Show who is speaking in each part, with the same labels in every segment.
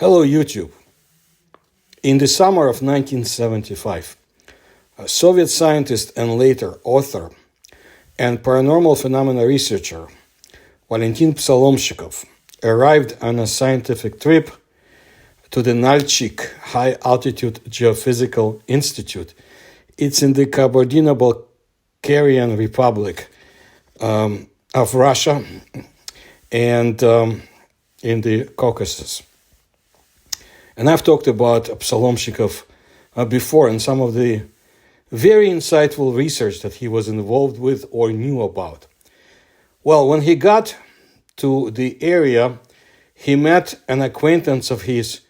Speaker 1: Hello, YouTube. In the summer of 1975, a Soviet scientist and later author and paranormal phenomena researcher Valentin Psalomshikov arrived on a scientific trip to the Nalchik High Altitude Geophysical Institute. It's in the Kabardino-Balkarian Republic of Russia and in the Caucasus. And I've talked about Psalomshikov before and some of the very insightful research that he was involved with or knew about. Well, when he got to the area, he met an acquaintance of his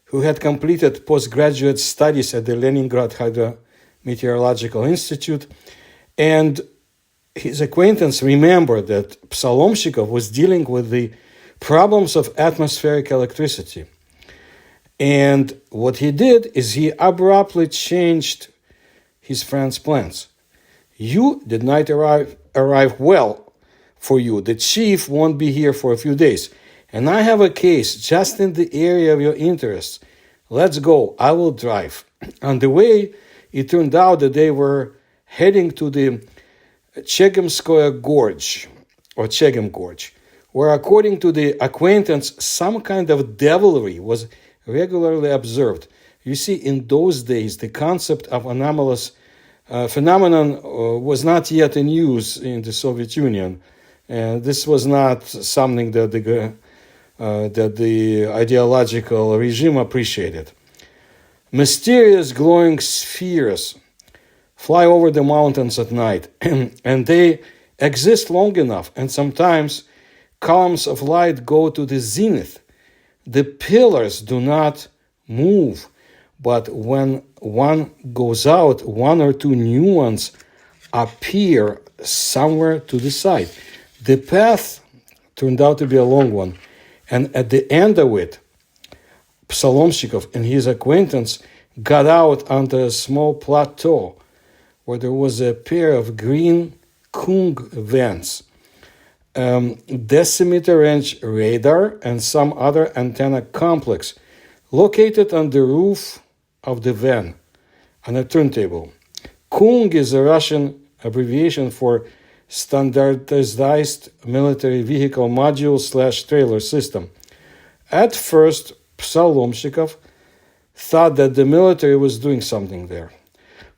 Speaker 1: who had completed postgraduate studies at the Leningrad Hydrometeorological Institute, and his acquaintance remembered that Psalomshikov was dealing with the problems of atmospheric electricity. And what he did is he abruptly changed his friend's plans. You did not arrive well for you. The chief won't be here for a few days. And I have a case just in the area of your interests. Let's go. I will drive. On the way, it turned out that they were heading to the Chegem Gorge, or Chegem Gorge, where according to the acquaintance, some kind of devilry was regularly observed. You see, in those days, the concept of anomalous phenomenon was not yet in use in the Soviet Union. And this was not something that the ideological regime appreciated. Mysterious glowing spheres fly over the mountains at night, and they exist long enough, and sometimes columns of light go to the zenith. The pillars do not move, but when one goes out, one or two new ones appear somewhere to the side. The path turned out to be a long one, and at the end of it, Psalomshikov and his acquaintance got out onto a small plateau where there was a pair of green Kung vents, decimeter range radar, and some other antenna complex located on the roof of the van on a turntable. Kung is a Russian abbreviation for Standardized Military Vehicle Module/Trailer System. At first, Psalomshikov thought that the military was doing something there.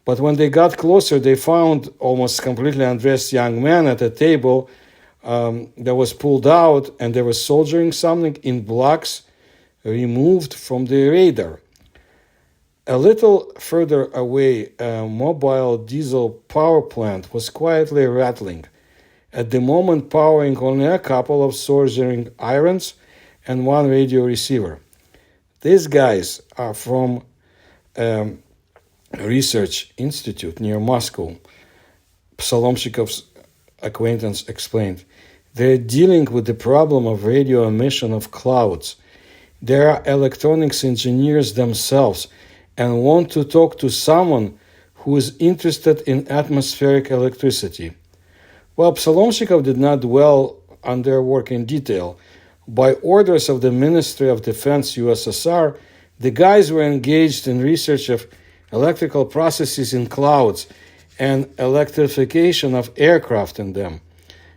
Speaker 1: But when they got closer, they found almost completely undressed young man at a table that was pulled out, and they were soldiering something in blocks removed from the radar. A little further away, a mobile diesel power plant was quietly rattling, at the moment powering only a couple of soldering irons and one radio receiver. These guys are from a research institute near Moscow, Psalomshikov's acquaintance explained. They're dealing with the problem of radio emission of clouds. They are electronics engineers themselves and want to talk to someone who is interested in atmospheric electricity. Well, Psalomshikov did not dwell on their work in detail. By orders of the Ministry of Defense USSR, the guys were engaged in research of electrical processes in clouds and electrification of aircraft in them.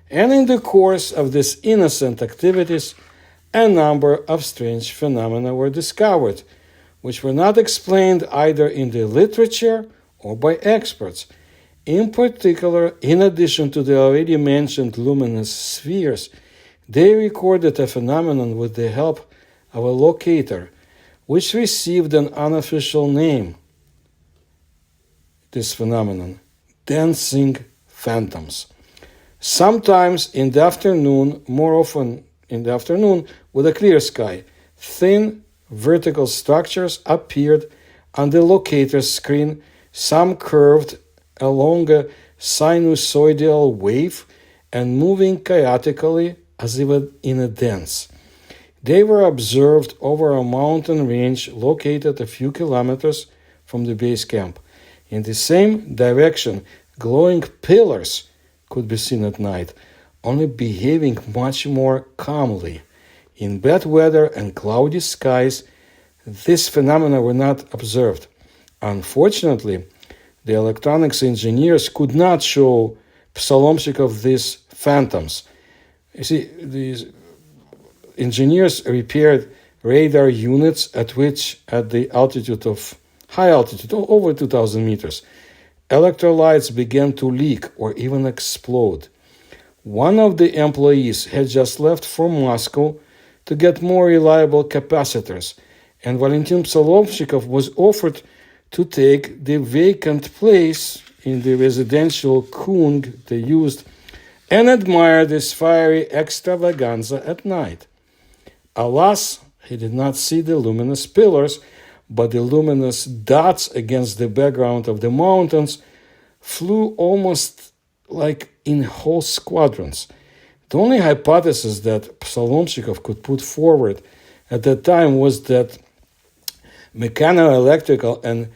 Speaker 1: And in the course of these innocent activities, a number of strange phenomena were discovered, which were not explained either in the literature or by experts. In particular, in addition to the already mentioned luminous spheres, they recorded a phenomenon with the help of a locator, which received an unofficial name. This phenomenon, dancing phantoms. Sometimes in the afternoon, more often in the afternoon, with a clear sky, thin vertical structures appeared on the locator's screen, some curved along a sinusoidal wave and moving chaotically as if in a dance. They were observed over a mountain range located a few kilometers from the base camp. In the same direction, glowing pillars could be seen at night, only behaving much more calmly. In bad weather and cloudy skies, these phenomena were not observed. Unfortunately, the electronics engineers could not show Psalomshikov these phantoms. You see, these engineers repaired radar units at the high altitude, over 2,000 meters, electrolytes began to leak or even explode. One of the employees had just left for Moscow to get more reliable capacitors, and Valentin Psalomshikov was offered to take the vacant place in the residential kung they used and admire this fiery extravaganza at night. Alas, he did not see the luminous pillars, but the luminous dots against the background of the mountains flew almost like in whole squadrons. The only hypothesis that Psalomshikov could put forward at that time was that mechanoelectrical and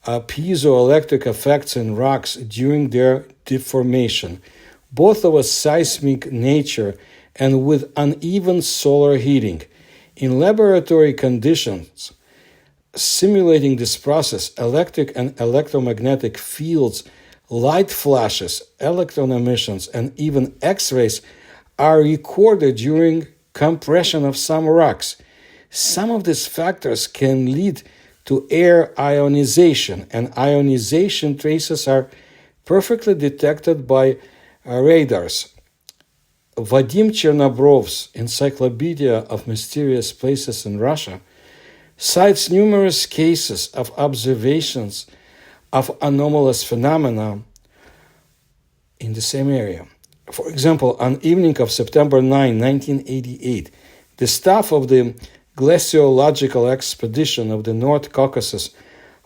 Speaker 1: piezoelectric effects in rocks during their deformation, both of a seismic nature and with uneven solar heating. In laboratory conditions, simulating this process, electric and electromagnetic fields, light flashes, electron emissions, and even X-rays are recorded during compression of some rocks. Some of these factors can lead to air ionization, and ionization traces are perfectly detected by radars. Vadim Chernobrov's Encyclopedia of Mysterious Places in Russia cites numerous cases of observations of anomalous phenomena in the same area. For example, on evening of September 9, 1988, the staff of the glaciological expedition of the North Caucasus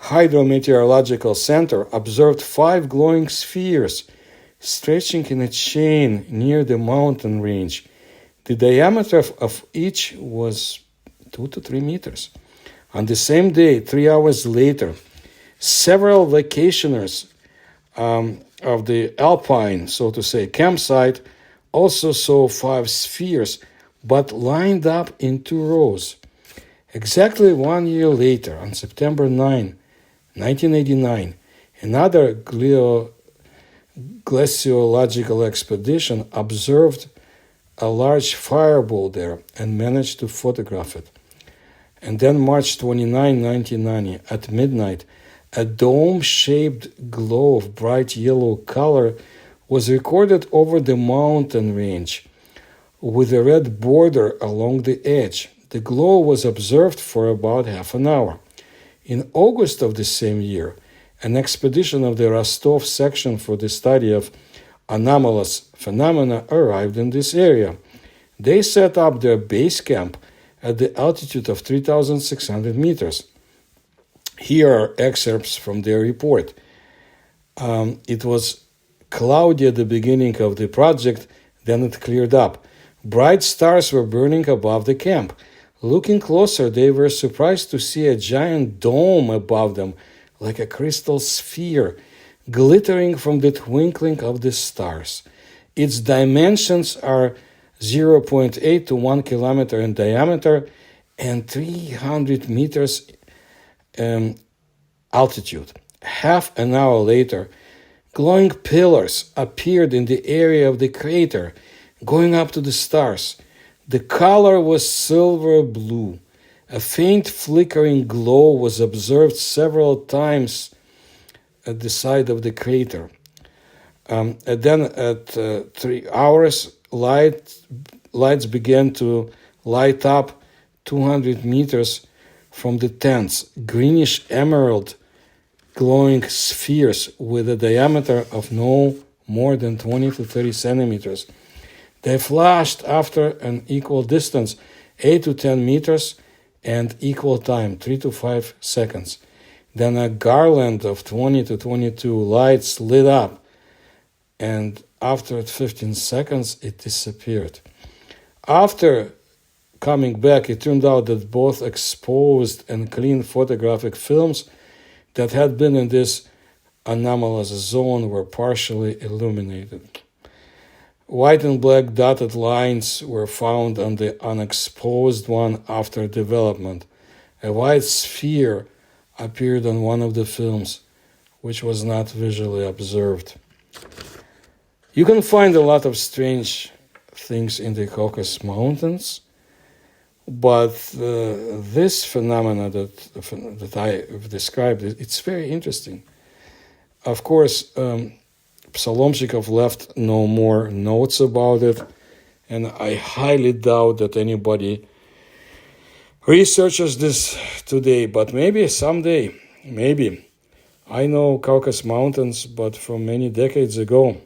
Speaker 1: Hydrometeorological Center observed 5 glowing spheres stretching in a chain near the mountain range. The diameter of each was 2 to 3 meters. On the same day, 3 hours later, several vacationers of the Alpine, so to say, campsite also saw 5 spheres, but lined up in 2 rows. Exactly 1 year later, on September 9, 1989, another glaciological expedition observed a large fireball there and managed to photograph it. And then March 29, 1990, at midnight, a dome-shaped glow of bright yellow color was recorded over the mountain range with a red border along the edge. The glow was observed for about half an hour. In August of the same year, an expedition of the Rostov section for the study of anomalous phenomena arrived in this area. They set up their base camp at the altitude of 3,600 meters. Here are excerpts from their report. It was cloudy at the beginning of the project, then it cleared up. Bright stars were burning above the camp. Looking closer, they were surprised to see a giant dome above them, like a crystal sphere, glittering from the twinkling of the stars. Its dimensions are 0.8 to 1 kilometer in diameter and 300 meters altitude. Half an hour later, glowing pillars appeared in the area of the crater, going up to the stars. The color was silver blue. A faint flickering glow was observed several times at the side of the crater. And then at 3 hours, lights began to light up 200 meters from the tents, greenish emerald glowing spheres with a diameter of no more than 20 to 30 centimeters. They flashed after an equal distance, 8 to 10 meters, and equal time, 3 to 5 seconds. Then a garland of 20 to 22 lights lit up, and after 15 seconds, it disappeared. After coming back, it turned out that both exposed and clean photographic films that had been in this anomalous zone were partially illuminated. White and black dotted lines were found on the unexposed one after development. A white sphere appeared on one of the films, which was not visually observed. You can find a lot of strange things in the Caucasus Mountains, but this phenomena that I have described, it's very interesting. Of course, Psalomshikov left no more notes about it, and I highly doubt that anybody researches this today, but maybe someday, maybe. I know Caucasus Mountains, but from many decades ago.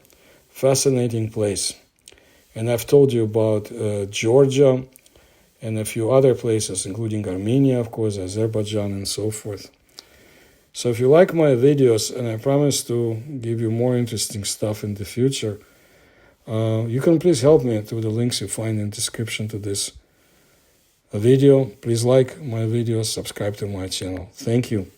Speaker 1: Fascinating place. And I've told you about Georgia and a few other places, including Armenia, of course, Azerbaijan, and so forth. So if you like my videos, and I promise to give you more interesting stuff in the future, you can please help me through the links you find in the description to this video. Please like my videos, subscribe to my channel. Thank you.